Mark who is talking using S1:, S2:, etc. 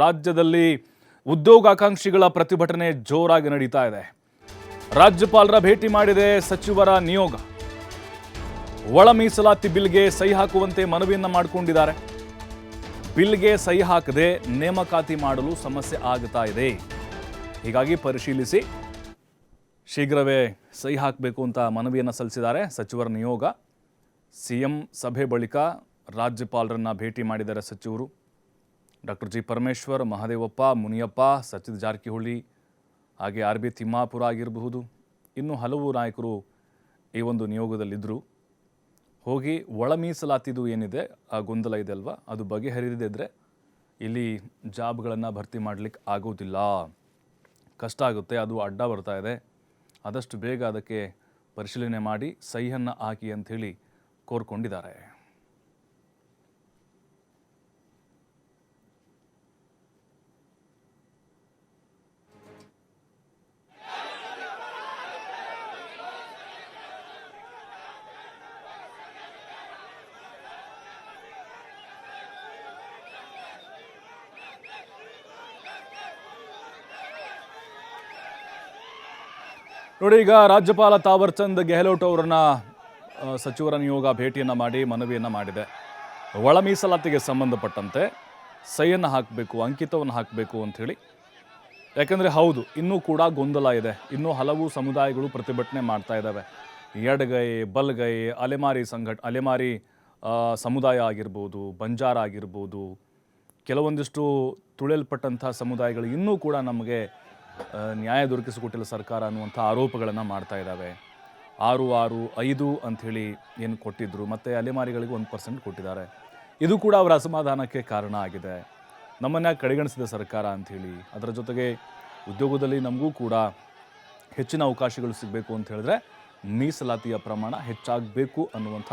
S1: ರಾಜ್ಯದಲ್ಲಿ ಉದ್ಯೋಗಾಕಾಂಕ್ಷಿಗಳ ಪ್ರತಿಭಟನೆ ಜೋರಾಗಿ ನಡೀತಾ ಇದೆ. ರಾಜ್ಯಪಾಲರ ಭೇಟಿ ಮಾಡಿದೆ ಸಚಿವರ ನಿಯೋಗ. ಒಳ ಮೀಸಲಾತಿ ಬಿಲ್ಗೆ ಸಹಿ ಹಾಕುವಂತೆ ಮನವಿಯನ್ನ ಮಾಡಿಕೊಂಡಿದ್ದಾರೆ. ಬಿಲ್ಗೆ ಸಹಿ ಹಾಕದೆ ನೇಮಕಾತಿ ಮಾಡಲು ಸಮಸ್ಯೆ ಆಗುತ್ತಾ ಇದೆ. ಹೀಗಾಗಿ ಪರಿಶೀಲಿಸಿ ಶೀಘ್ರವೇ ಸಹಿ ಹಾಕಬೇಕು ಅಂತ ಮನವಿಯನ್ನು ಸಲ್ಲಿಸಿದ್ದಾರೆ ಸಚಿವರ ನಿಯೋಗ. ಸಿಎಂ ಸಭೆ ಬಳಿಕ ರಾಜ್ಯಪಾಲರನ್ನ ಭೇಟಿ ಮಾಡಿದ್ದಾರೆ ಸಚಿವರು. ಡಾಕ್ಟರ್ ಜಿ ಪರಮೇಶ್ವರ್, ಮಹದೇವಪ್ಪ, ಮುನಿಯಪ್ಪ, ಸಚಿನ್ ಜಾರಕಿಹೊಳಿ, ಹಾಗೆ ಆರ್.ಬಿ. ತಿಮ್ಮಾಪುರ ಆಗಿರಬಹುದು, ಇನ್ನೂ ಹಲವು ನಾಯಕರು ಈ ಒಂದು ನಿಯೋಗದಲ್ಲಿದ್ದರು. ಹೋಗಿ ಒಳ ಮೀಸಲಾತಿದು ಏನಿದೆ ಆ ಗೊಂದಲ ಇದೆ ಅಲ್ವಾ, ಅದು ಬಗೆಹರಿದಿದ್ರೆ ಇಲ್ಲಿ ಜಾಬ್ಗಳನ್ನು ಭರ್ತಿ ಮಾಡಲಿಕ್ಕೆ ಆಗೋದಿಲ್ಲ, ಕಷ್ಟ ಆಗುತ್ತೆ, ಅದು ಅಡ್ಡ ಬರ್ತಾ ಇದೆ. ಆದಷ್ಟು ಬೇಗ ಅದಕ್ಕೆ ಪರಿಶೀಲನೆ ಮಾಡಿ ಸಹಿಯನ್ನು ಹಾಕಿ ಅಂಥೇಳಿ ಕೋರ್ಕೊಂಡಿದ್ದಾರೆ. ನೋಡಿ, ಈಗ ರಾಜ್ಯಪಾಲ ತಾವರ್ ಚಂದ್ ಗೆಹ್ಲೋಟ್ ಅವರನ್ನ ಸಚಿವರ ನಿಯೋಗ ಭೇಟಿಯನ್ನು ಮಾಡಿ ಮನವಿಯನ್ನು ಮಾಡಿದೆ. ಒಳ ಮೀಸಲಾತಿಗೆ ಸಂಬಂಧಪಟ್ಟಂತೆ ಸಹಿಯನ್ನು ಹಾಕಬೇಕು, ಅಂಕಿತವನ್ನು ಹಾಕಬೇಕು ಅಂಥೇಳಿ. ಯಾಕಂದರೆ ಹೌದು, ಇನ್ನೂ ಕೂಡ ಗೊಂದಲ ಇದೆ. ಇನ್ನೂ ಹಲವು ಸಮುದಾಯಗಳು ಪ್ರತಿಭಟನೆ ಮಾಡ್ತಾ ಇದ್ದಾವೆ. ಎಡಗೈ, ಬಲಗೈ, ಅಲೆಮಾರಿ ಸಮುದಾಯ ಆಗಿರ್ಬೋದು, ಬಂಜಾರ ಆಗಿರ್ಬೋದು, ಕೆಲವೊಂದಿಷ್ಟು ತುಳಿಯಲ್ಪಟ್ಟಂಥ ಸಮುದಾಯಗಳು ಇನ್ನೂ ಕೂಡ ನಮಗೆ ನ್ಯಾಯ ದೊರಕಿಸಿಕೊಟ್ಟಿಲ್ಲ ಸರ್ಕಾರ ಅನ್ನುವಂಥ ಆರೋಪಗಳನ್ನು ಮಾಡ್ತಾ ಇದ್ದಾವೆ. 6-6-5 ಅಂಥೇಳಿ ಏನು ಕೊಟ್ಟಿದ್ದರು, ಮತ್ತು ಅಲೆಮಾರಿಗಳಿಗೆ 1% ಕೊಟ್ಟಿದ್ದಾರೆ. ಇದು ಕೂಡ ಅವರ ಅಸಮಾಧಾನಕ್ಕೆ ಕಾರಣ ಆಗಿದೆ. ನಮ್ಮನ್ನು ಕಡೆಗಣಿಸಿದ ಸರ್ಕಾರ ಅಂಥೇಳಿ. ಅದರ ಜೊತೆಗೆ ಉದ್ಯೋಗದಲ್ಲಿ ನಮಗೂ ಕೂಡ ಹೆಚ್ಚಿನ ಅವಕಾಶಗಳು ಸಿಗಬೇಕು ಅಂತ ಹೇಳಿದ್ರೆ ಮೀಸಲಾತಿಯ ಪ್ರಮಾಣ ಹೆಚ್ಚಾಗಬೇಕು ಅನ್ನುವಂಥ